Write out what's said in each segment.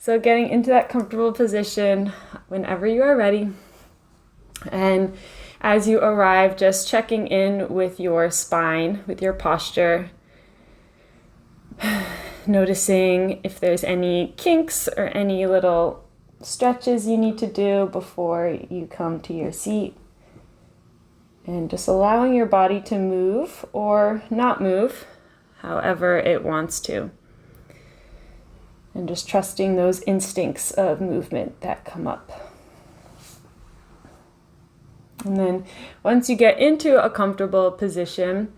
So getting into that comfortable position whenever you are ready. And as you arrive, just checking in with your spine, with your posture, noticing if there's any kinks or any little stretches you need to do before you come to your seat. And just allowing your body to move or not move, however it wants to. And just trusting those instincts of movement that come up. And then once you get into a comfortable position,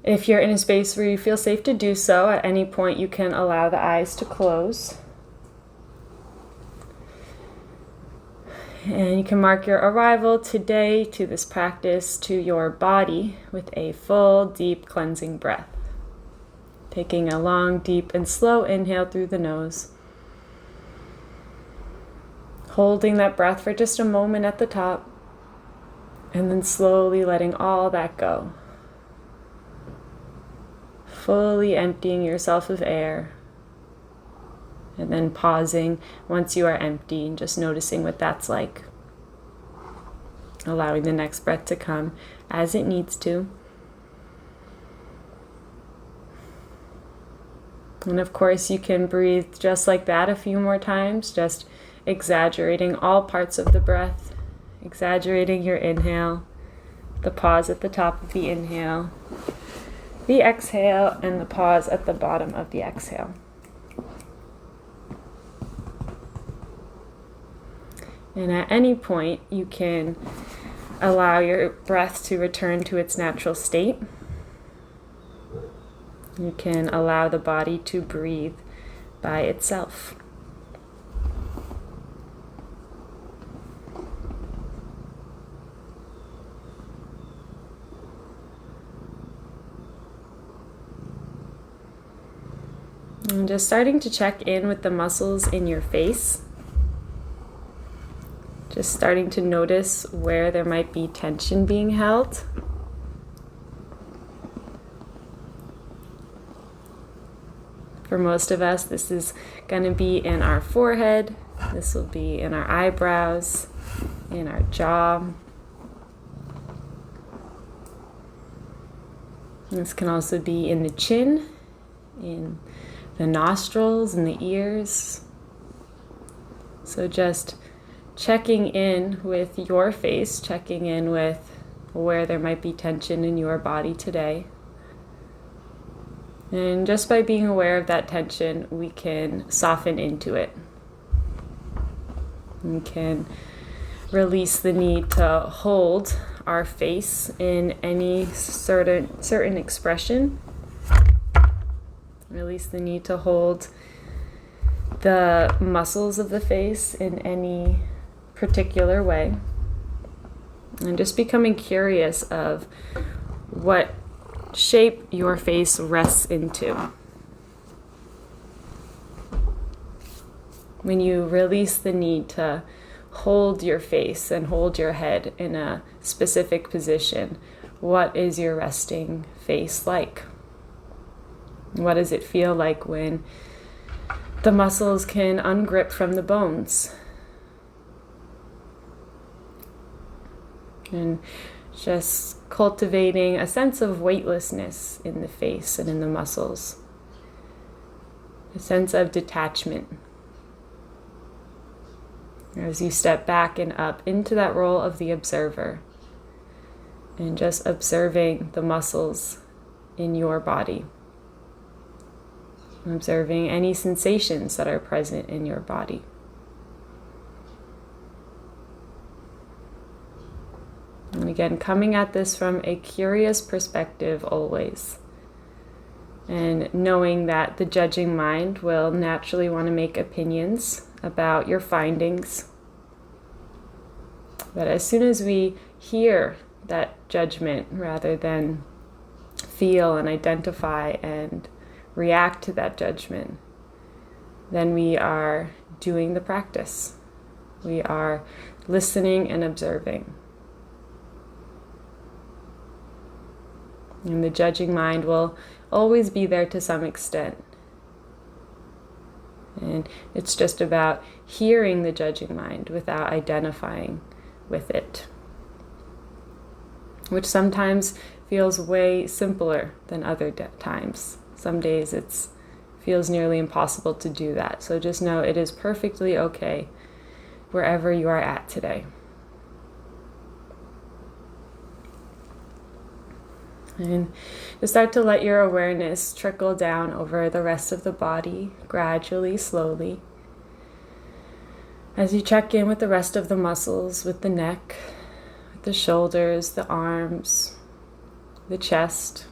if you're in a space where you feel safe to do so, at any point you can allow the eyes to close. And you can mark your arrival today to this practice to your body with a full, deep cleansing breath. Taking a long, deep, and slow inhale through the nose. Holding that breath for just a moment at the top. And then slowly letting all that go. Fully emptying yourself of air. And then pausing once you are empty and just noticing what that's like. Allowing the next breath to come as it needs to. And of course you can breathe just like that a few more times, just exaggerating all parts of the breath, exaggerating your inhale, the pause at the top of the inhale, the exhale, and the pause at the bottom of the exhale. And at any point, you can allow your breath to return to its natural state. You can allow the body to breathe by itself. And just starting to check in with the muscles in your face. Just starting to notice where there might be tension being held. For most of us, this is going to be in our forehead. This will be in our eyebrows, in our jaw. This can also be in the chin, in the nostrils, and the ears. So just checking in with your face, checking in with where there might be tension in your body today. And just by being aware of that tension, we can soften into it. We can release the need to hold our face in any certain expression. Release the need to hold the muscles of the face in any particular way. And just becoming curious of what shape your face rests into. When you release the need to hold your face and hold your head in a specific position, what is your resting face like? What does it feel like when the muscles can ungrip from the bones? And just cultivating a sense of weightlessness in the face and in the muscles. A sense of detachment. As you step back and up into that role of the observer. And just observing the muscles in your body. Observing any sensations that are present in your body. And again, coming at this from a curious perspective always. And knowing that the judging mind will naturally want to make opinions about your findings. But as soon as we hear that judgment, rather than feel and identify and react to that judgment, then we are doing the practice. We are listening and observing. And the judging mind will always be there to some extent. And it's just about hearing the judging mind without identifying with it, which sometimes feels way simpler than other times. Some days it feels nearly impossible to do that. So just know it is perfectly okay wherever you are at today. And just start to let your awareness trickle down over the rest of the body, gradually, slowly. As you check in with the rest of the muscles, with the neck, with the shoulders, the arms, the chest,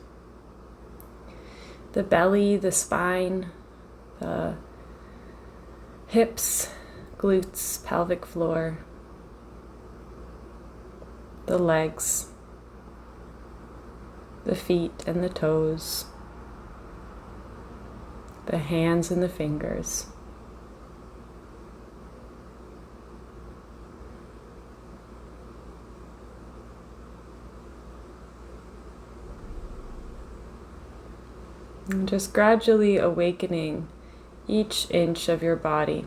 the belly, the spine, the hips, glutes, pelvic floor, the legs, the feet and the toes, the hands and the fingers. And just gradually awakening each inch of your body,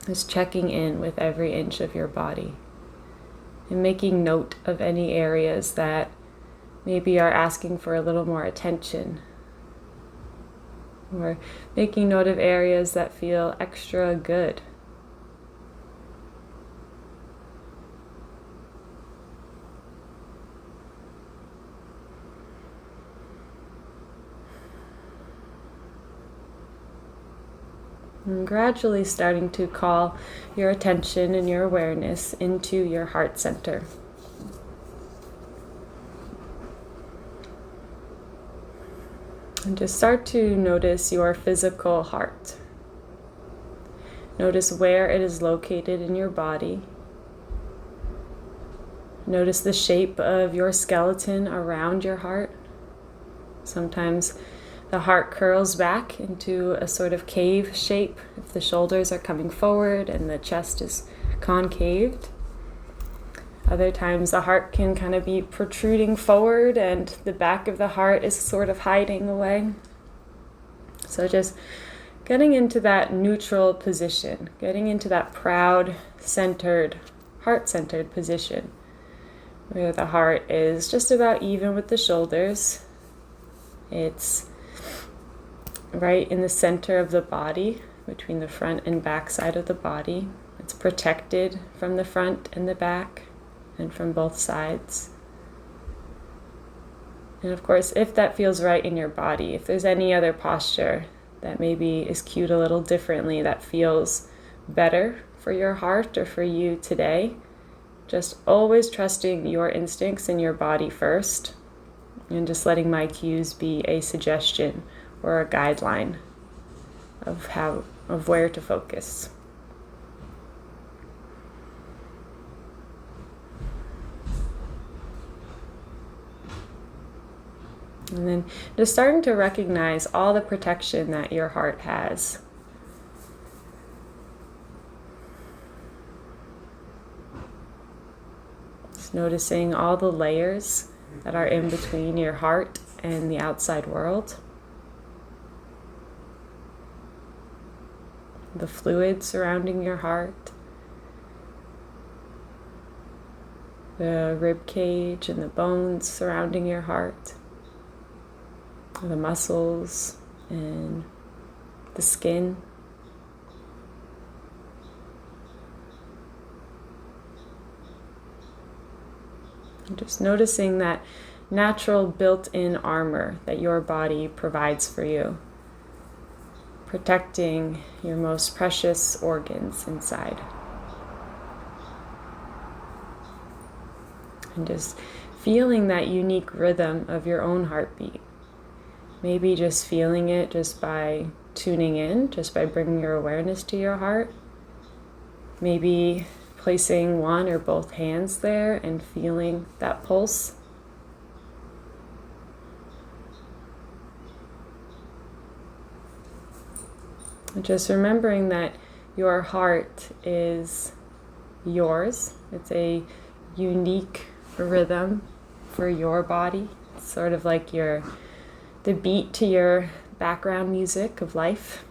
just checking in with every inch of your body and making note of any areas that maybe are asking for a little more attention, or making note of areas that feel extra good. And gradually starting to call your attention and your awareness into your heart center. And just start to notice your physical heart. Notice where it is located in your body. Notice the shape of your skeleton around your heart. Sometimes the heart curls back into a sort of cave shape if the shoulders are coming forward and the chest is concaved. Other times the heart can kind of be protruding forward and the back of the heart is sort of hiding away. So just getting into that neutral position, getting into that proud, centered, heart-centered position where the heart is just about even with the shoulders. It's right in the center of the body, between the front and back side of the body. It's protected from the front and the back, and from both sides. And of course, if that feels right in your body, if there's any other posture that maybe is cued a little differently, that feels better for your heart or for you today, just always trusting your instincts and your body first, and just letting my cues be a suggestion or a guideline of where to focus. And then just starting to recognize all the protection that your heart has. Just noticing all the layers that are in between your heart and the outside world. The fluid surrounding your heart. The rib cage and the bones surrounding your heart. The muscles and the skin. And just noticing that natural built-in armor that your body provides for you, protecting your most precious organs inside. And just feeling that unique rhythm of your own heartbeat. Maybe just feeling it just by tuning in, just by bringing your awareness to your heart. Maybe placing one or both hands there and feeling that pulse. And just remembering that your heart is yours. It's a unique rhythm for your body. It's sort of like the beat to your background music of life.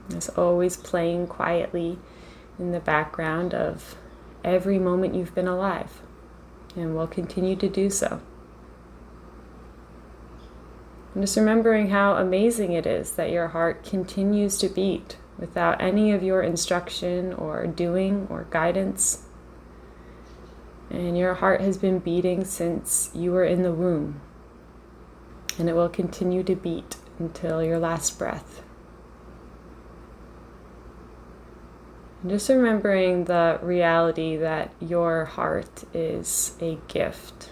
It's always playing quietly in the background of every moment you've been alive, and will continue to do so. And just remembering how amazing it is that your heart continues to beat without any of your instruction or doing or guidance. And your heart has been beating since you were in the womb, and it will continue to beat until your last breath. And just remembering the reality that your heart is a gift.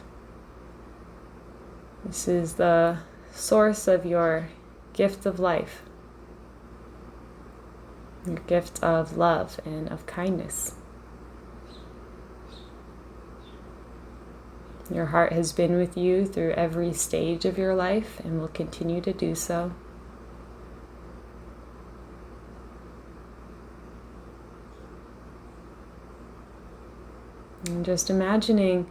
This is the source of your gift of life, your gift of love and of kindness. Your heart has been with you through every stage of your life and will continue to do so. And just imagining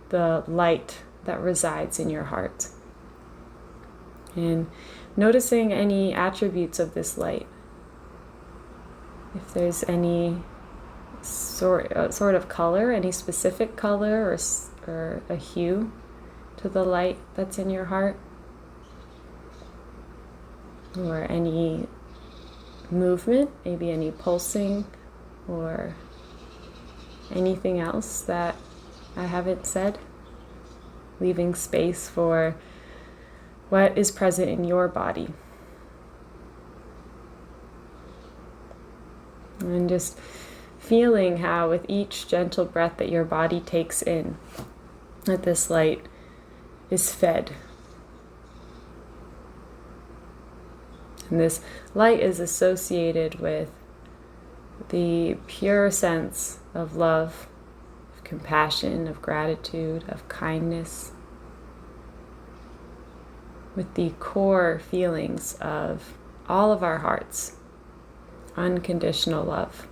the light that resides in your heart. And noticing any attributes of this light. If there's any sort of color, any specific color or a hue to the light that's in your heart. Or any movement, maybe any pulsing or anything else that I haven't said. Leaving space for what is present in your body. And just feeling how with each gentle breath that your body takes in, that this light is fed. And this light is associated with the pure sense of love, of compassion, of gratitude, of kindness, with the core feelings of all of our hearts, unconditional love.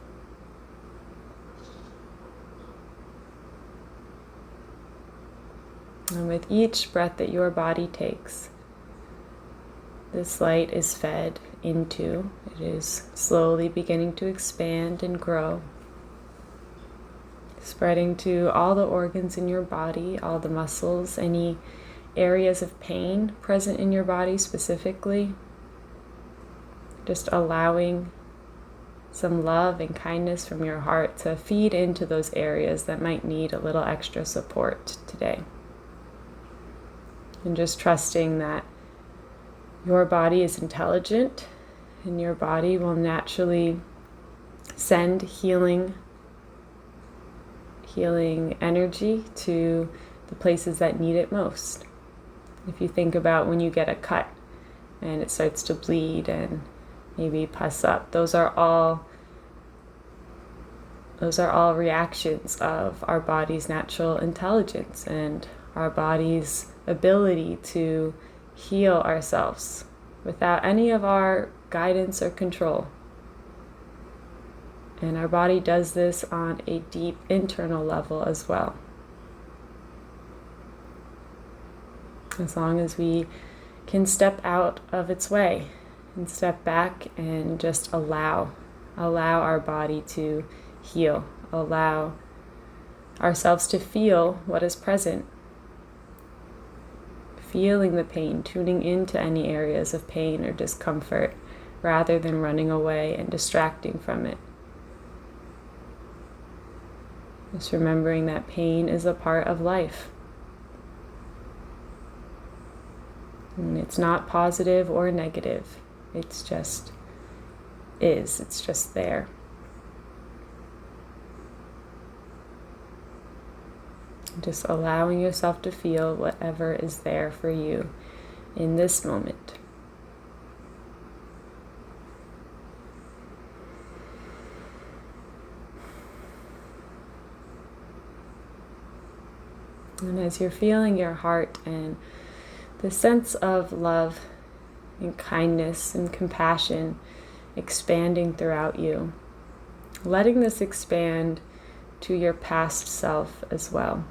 And with each breath that your body takes, this light is fed into. It is slowly beginning to expand and grow, spreading to all the organs in your body, all the muscles, any areas of pain present in your body specifically. Just allowing some love and kindness from your heart to feed into those areas that might need a little extra support today. And just trusting that your body is intelligent and your body will naturally send healing energy to the places that need it most. If you think about when you get a cut and it starts to bleed and maybe pus up, those are all reactions of our body's natural intelligence and our body's ability to heal ourselves without any of our guidance or control. And our body does this on a deep internal level as well. As long as we can step out of its way and step back and just allow our body to heal, allow ourselves to feel what is present. Feeling the pain, tuning into any areas of pain or discomfort rather than running away and distracting from it. Just remembering that pain is a part of life. And it's not positive or negative. It's just is. It's just there. Just allowing yourself to feel whatever is there for you in this moment. And as you're feeling your heart and the sense of love and kindness and compassion expanding throughout you, letting this expand to your past self as well,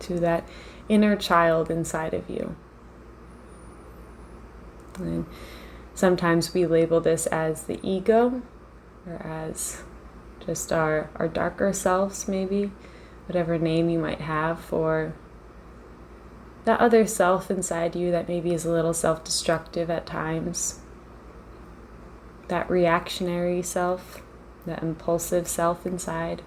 to that inner child inside of you. And Sometimes we label this as the ego, or as just our darker selves, maybe, whatever name you might have for that other self inside you that maybe is a little self-destructive at times. That reactionary self, that impulsive self inside.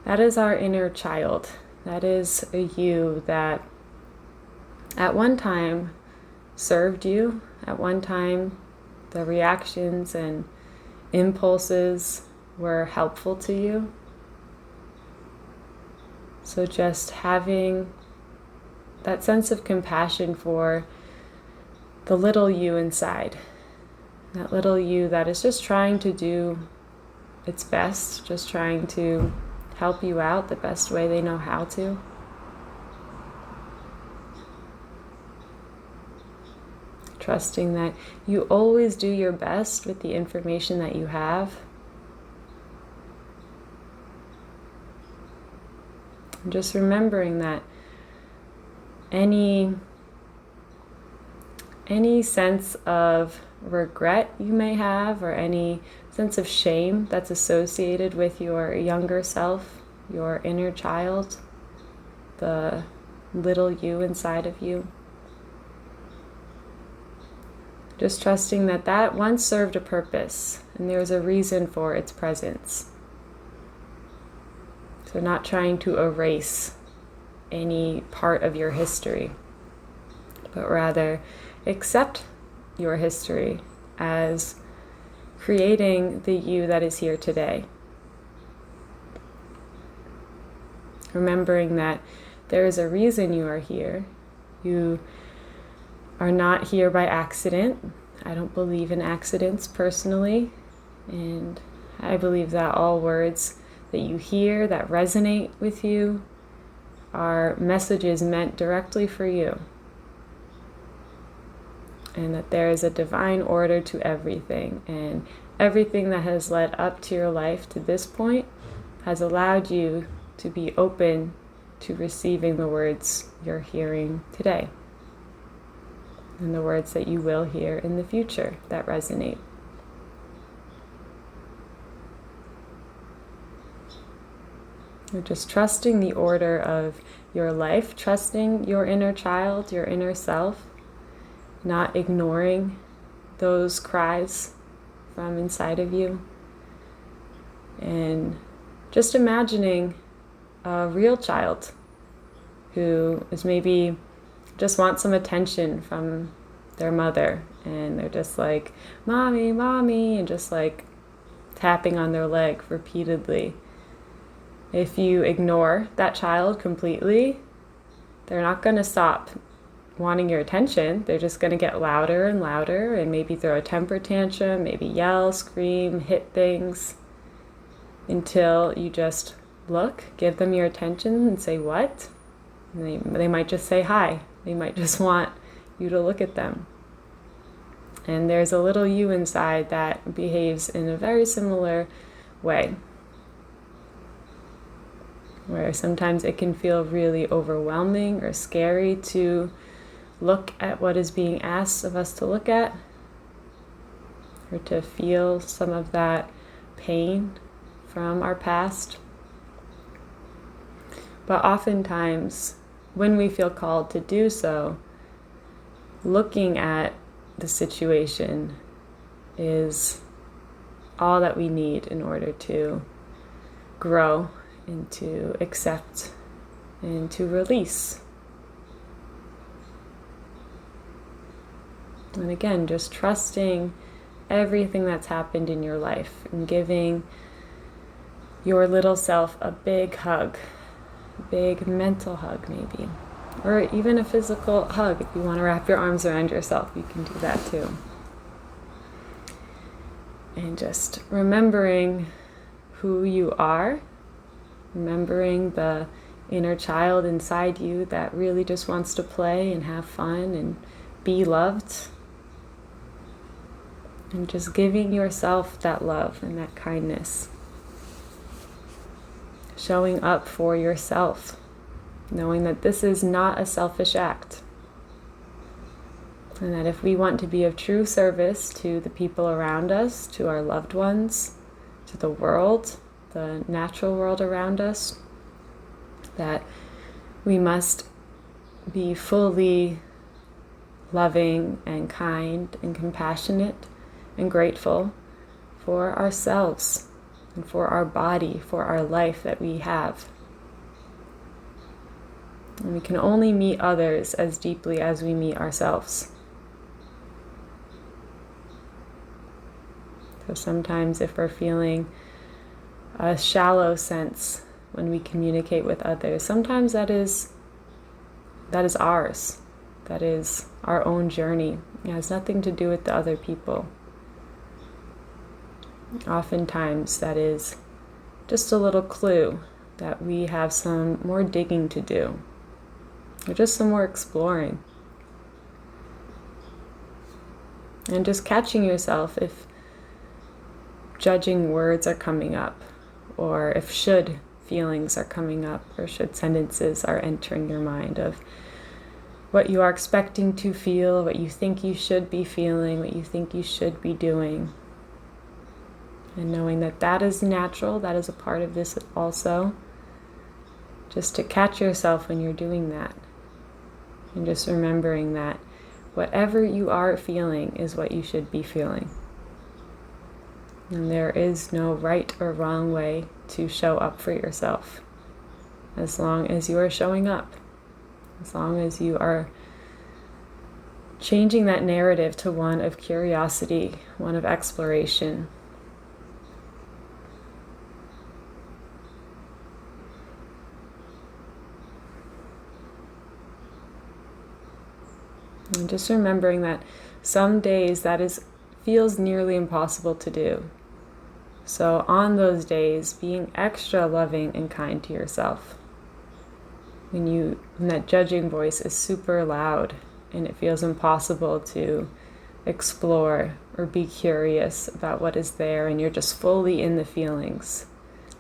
That is our inner child. That is a you that at one time served you. At one time, the reactions and impulses were helpful to you. So just having that sense of compassion for the little you inside. That little you that is just trying to do its best, just trying to help you out the best way they know how to. Trusting that you always do your best with the information that you have. And just remembering that any sense of regret you may have, or any sense of shame that's associated with your younger self, your inner child, the little you inside of you. Just trusting that that once served a purpose and there's a reason for its presence. So not trying to erase any part of your history, but rather accept your history as creating the you that is here today. Remembering that there is a reason you are here. You are not here by accident. I don't believe in accidents personally, and I believe that all words that you hear that resonate with you are messages meant directly for you. And that there is a divine order to everything, and everything that has led up to your life to this point has allowed you to be open to receiving the words you're hearing today, and the words that you will hear in the future that resonate. You're just trusting the order of your life, trusting your inner child, your inner self, not ignoring those cries from inside of you, and just imagining a real child who is maybe just wants some attention from their mother, and they're just like, "Mommy, mommy," and just like tapping on their leg repeatedly. If you ignore that child completely, they're not going to stop wanting your attention. They're just going to get louder and louder, and maybe throw a temper tantrum, maybe yell, scream, hit things, until you just look, give them your attention and say, "What?" And they might just say hi. They might just want you to look at them. And there's a little you inside that behaves in a very similar way, where sometimes it can feel really overwhelming or scary to look at what is being asked of us to look at, or to feel some of that pain from our past. But oftentimes, when we feel called to do so, looking at the situation is all that we need in order to grow and to accept and to release. And again, just trusting everything that's happened in your life and giving your little self a big hug, a big mental hug maybe, or even a physical hug. If you want to wrap your arms around yourself, you can do that too. And just remembering who you are, remembering the inner child inside you that really just wants to play and have fun and be loved. And just giving yourself that love and that kindness. Showing up for yourself, knowing that this is not a selfish act. And that if we want to be of true service to the people around us, to our loved ones, to the world, the natural world around us, that we must be fully loving and kind and compassionate and grateful for ourselves and for our body, for our life that we have. And we can only meet others as deeply as we meet ourselves. So sometimes if we're feeling a shallow sense when we communicate with others, sometimes that is ours. That is our own journey. It has nothing to do with the other people. Oftentimes that is just a little clue that we have some more digging to do, or just some more exploring. And just catching yourself if judging words are coming up, or if should feelings are coming up, or should sentences are entering your mind of what you are expecting to feel, what you think you should be feeling, what you think you should be doing. And knowing that that is natural, that is a part of this also. Just to catch yourself when you're doing that. And just remembering that whatever you are feeling is what you should be feeling. And there is no right or wrong way to show up for yourself. As long as you are showing up. As long as you are changing that narrative to one of curiosity, one of exploration. And just remembering that some days feels nearly impossible to do. So on those days, being extra loving and kind to yourself. When that judging voice is super loud and it feels impossible to explore or be curious about what is there, and you're just fully in the feelings,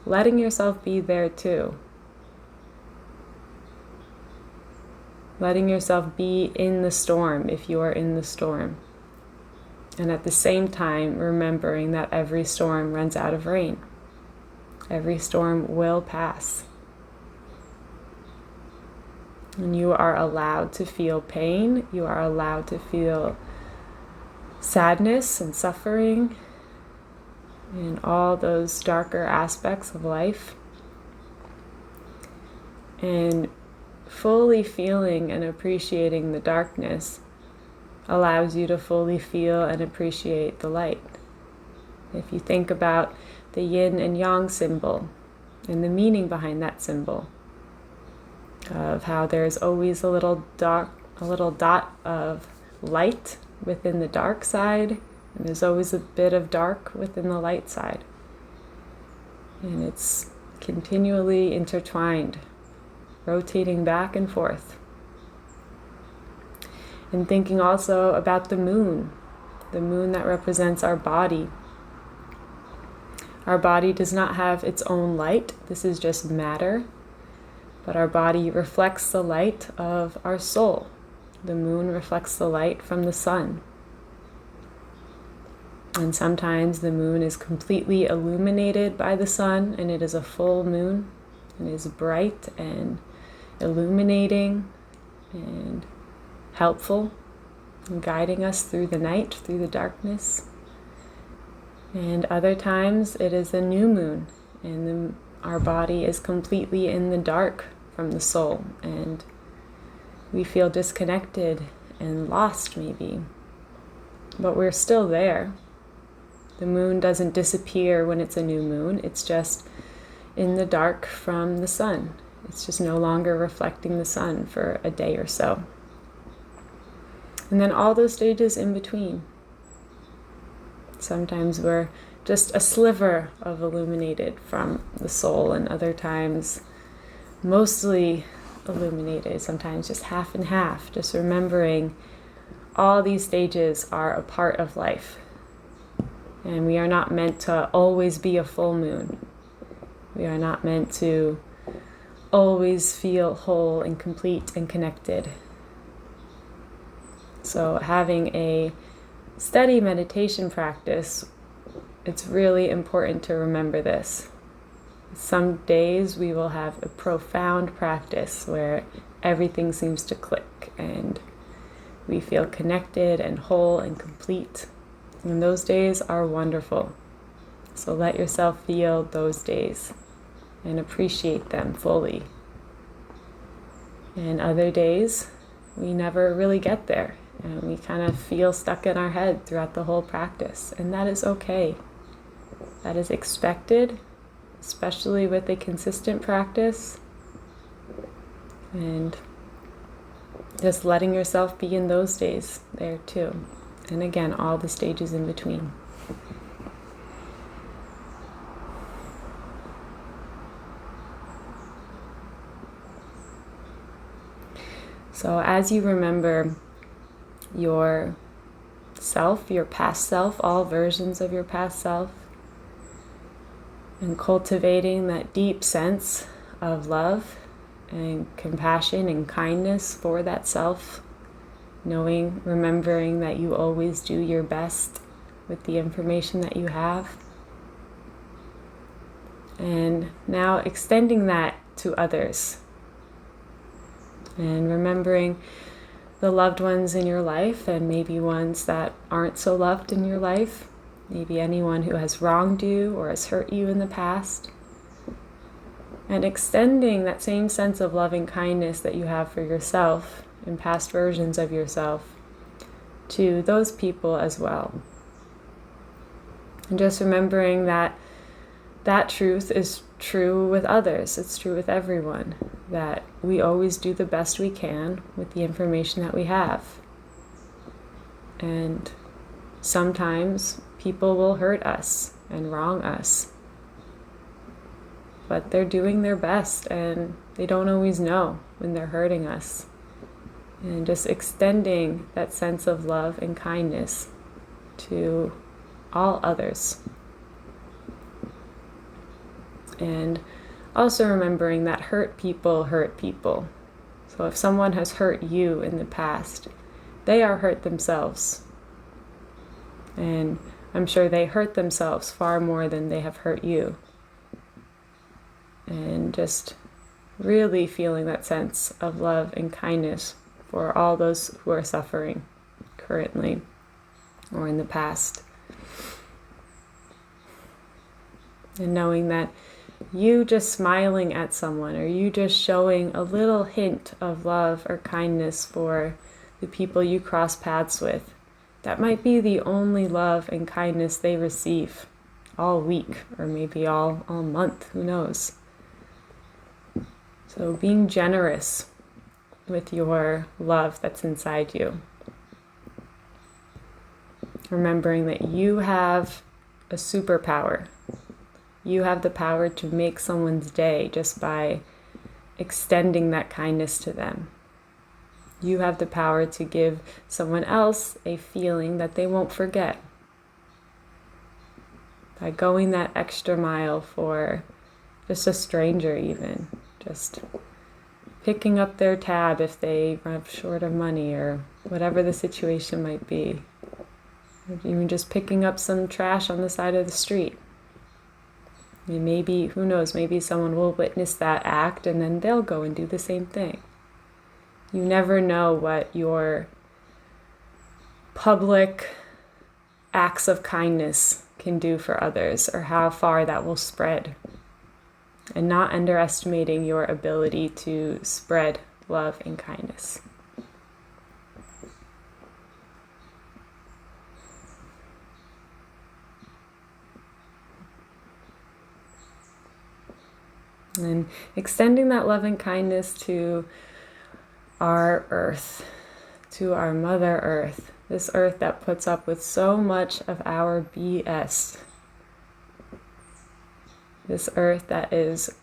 letting yourself be there too. Letting yourself be in the storm if you are in the storm. And at the same time, remembering that every storm runs out of rain. Every storm will pass. And you are allowed to feel pain. You are allowed to feel sadness and suffering and all those darker aspects of life. And fully feeling and appreciating the darkness allows you to fully feel and appreciate the light. If you think about the yin and yang symbol and the meaning behind that symbol, of how there's always a little dot of light within the dark side, and there's always a bit of dark within the light side. And it's continually intertwined, rotating back and forth. And thinking also about the moon that represents our body. Our body does not have its own light. This is just matter. But our body reflects the light of our soul. The moon reflects the light from the sun. And sometimes the moon is completely illuminated by the sun, and it is a full moon, and is bright and illuminating and helpful and guiding us through the night, through the darkness. And other times it is a new moon, and our body is completely in the dark from the soul, and we feel disconnected and lost maybe, but we're still there. The moon doesn't disappear when it's a new moon. It's just in the dark from the sun. It's just no longer reflecting the sun for a day or so. And then all those stages in between. Sometimes we're just a sliver of illuminated from the soul, and other times mostly illuminated, sometimes just half and half. Just remembering all these stages are a part of life. And we are not meant to always be a full moon. We are not meant to always feel whole and complete and connected. So having a steady meditation practice, it's really important to remember this. Some days we will have a profound practice where everything seems to click and we feel connected and whole and complete. And those days are wonderful. So let yourself feel those days and appreciate them fully. And other days, we never really get there. And we kind of feel stuck in our head throughout the whole practice. And that is okay. That is expected, especially with a consistent practice. And just letting yourself be in those days there too. And again, all the stages in between. So as you remember your self, your past self, all versions of your past self, and cultivating that deep sense of love and compassion and kindness for that self, remembering that you always do your best with the information that you have. And now extending that to others. And remembering the loved ones in your life and maybe ones that aren't so loved in your life. Maybe anyone who has wronged you or has hurt you in the past. And extending that same sense of loving kindness that you have for yourself and past versions of yourself to those people as well. And just remembering that that truth is true with others. It's true with everyone. That we always do the best we can with the information that we have. And sometimes people will hurt us and wrong us. But they're doing their best and they don't always know when they're hurting us. And just extending that sense of love and kindness to all others. And also remembering that hurt people hurt people. So if someone has hurt you in the past, they are hurt themselves. And I'm sure they hurt themselves far more than they have hurt you. And just really feeling that sense of love and kindness for all those who are suffering currently or in the past. And knowing that you just smiling at someone or you just showing a little hint of love or kindness for the people you cross paths with, that might be the only love and kindness they receive all week or maybe all month, who knows. So being generous with your love that's inside you. Remembering that you have a superpower. You have the power to make someone's day just by extending that kindness to them. You have the power to give someone else a feeling that they won't forget. By going that extra mile for just a stranger even. Just picking up their tab if they run short of money or whatever the situation might be. Or even just picking up some trash on the side of the street. And maybe, who knows, maybe someone will witness that act and then they'll go and do the same thing. You never know what your public acts of kindness can do for others or how far that will spread. And not underestimating your ability to spread love and kindness. And extending that love and kindness to our earth, to our Mother Earth, this earth that puts up with so much of our BS. This earth that is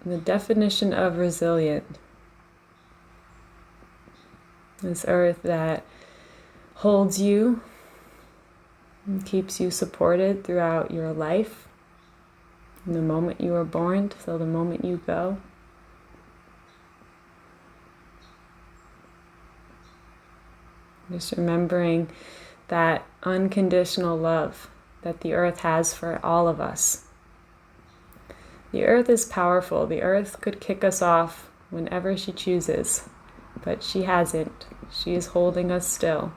the definition of resilient. This earth that holds you and keeps you supported throughout your life. From the moment you were born till the moment you go. Just remembering that unconditional love that the earth has for all of us. The earth is powerful. The earth could kick us off whenever she chooses, but she hasn't. She is holding us still.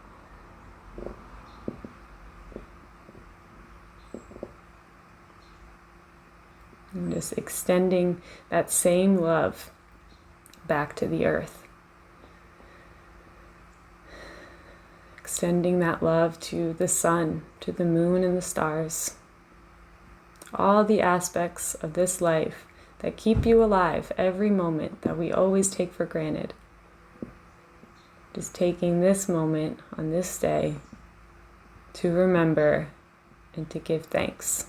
And just extending that same love back to the earth. Extending that love to the sun, to the moon and the stars. All the aspects of this life that keep you alive every moment that we always take for granted. Just taking this moment on this day to remember and to give thanks.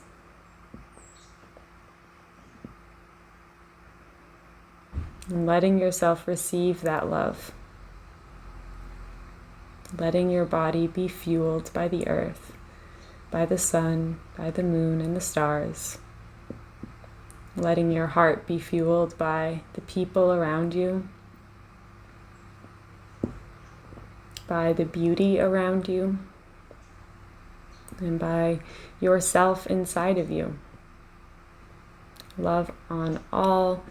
And letting yourself receive that love. Letting your body be fueled by the earth, by the sun, by the moon and the stars. Letting your heart be fueled by the people around you, by the beauty around you, and by yourself inside of you. Love on all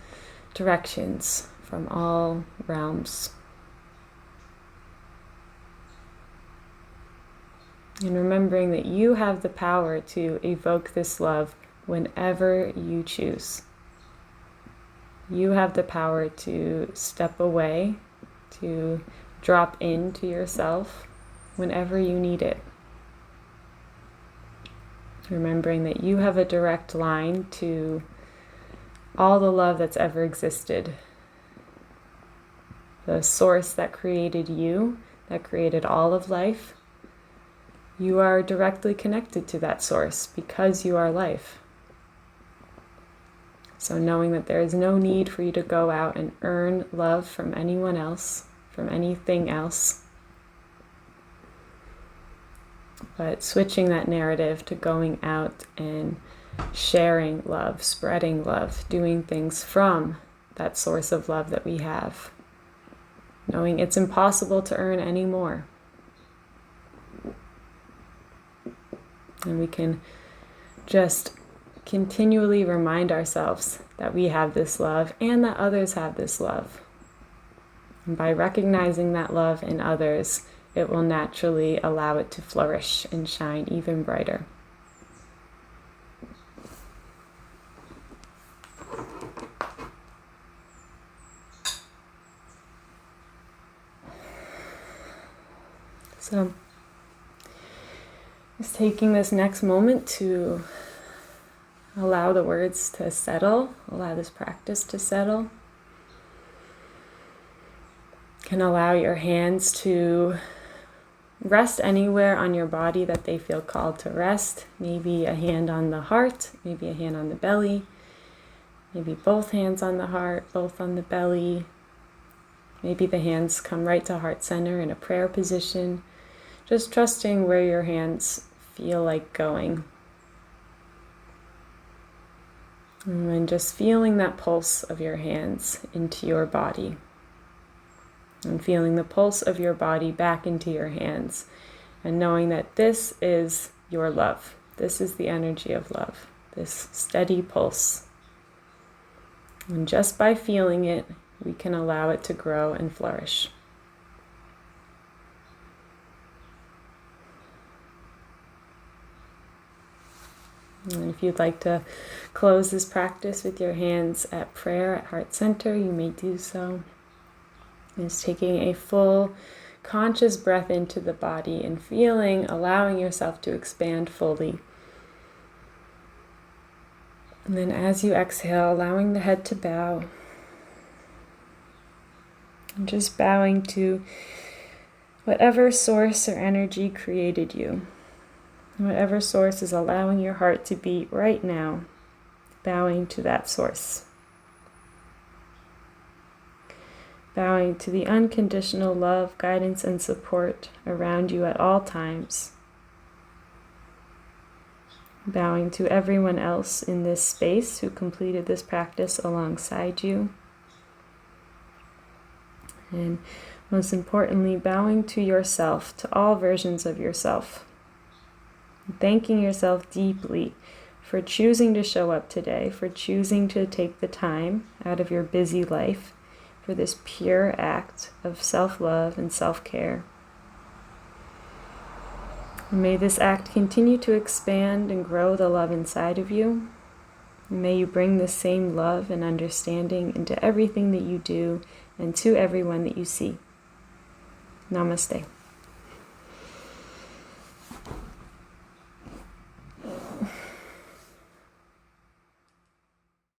directions, from all realms. And remembering that you have the power to evoke this love whenever you choose. You have the power to step away, to drop into yourself whenever you need it. Remembering that you have a direct line to all the love that's ever existed. The source that created you, that created all of life. You are directly connected to that source because you are life. So knowing that there is no need for you to go out and earn love from anyone else, from anything else, but switching that narrative to going out and sharing love, spreading love, doing things from that source of love that we have. Knowing it's impossible to earn any more. And we can just continually remind ourselves that we have this love and that others have this love. And by recognizing that love in others, it will naturally allow it to flourish and shine even brighter. So, just taking this next moment to allow the words to settle, allow this practice to settle. You can allow your hands to rest anywhere on your body that they feel called to rest. Maybe a hand on the heart, maybe a hand on the belly, maybe both hands on the heart, both on the belly. Maybe the hands come right to heart center in a prayer position. Just trusting where your hands feel like going. And then just feeling that pulse of your hands into your body. And feeling the pulse of your body back into your hands. And knowing that this is your love. This is the energy of love. This steady pulse. And just by feeling it, we can allow it to grow and flourish. And if you'd like to close this practice with your hands at prayer at heart center, you may do so. Just taking a full conscious breath into the body and feeling, allowing yourself to expand fully. And then as you exhale, allowing the head to bow. And just bowing to whatever source or energy created you. Whatever source is allowing your heart to beat right now, bowing to that source. Bowing to the unconditional love, guidance, and support around you at all times. Bowing to everyone else in this space who completed this practice alongside you. And Most importantly, bowing to yourself, to all versions of yourself. Thanking yourself deeply for choosing to show up today, for choosing to take the time out of your busy life for this pure act of self-love and self-care. May this act continue to expand and grow the love inside of you. May you bring the same love and understanding into everything that you do and to everyone that you see. Namaste.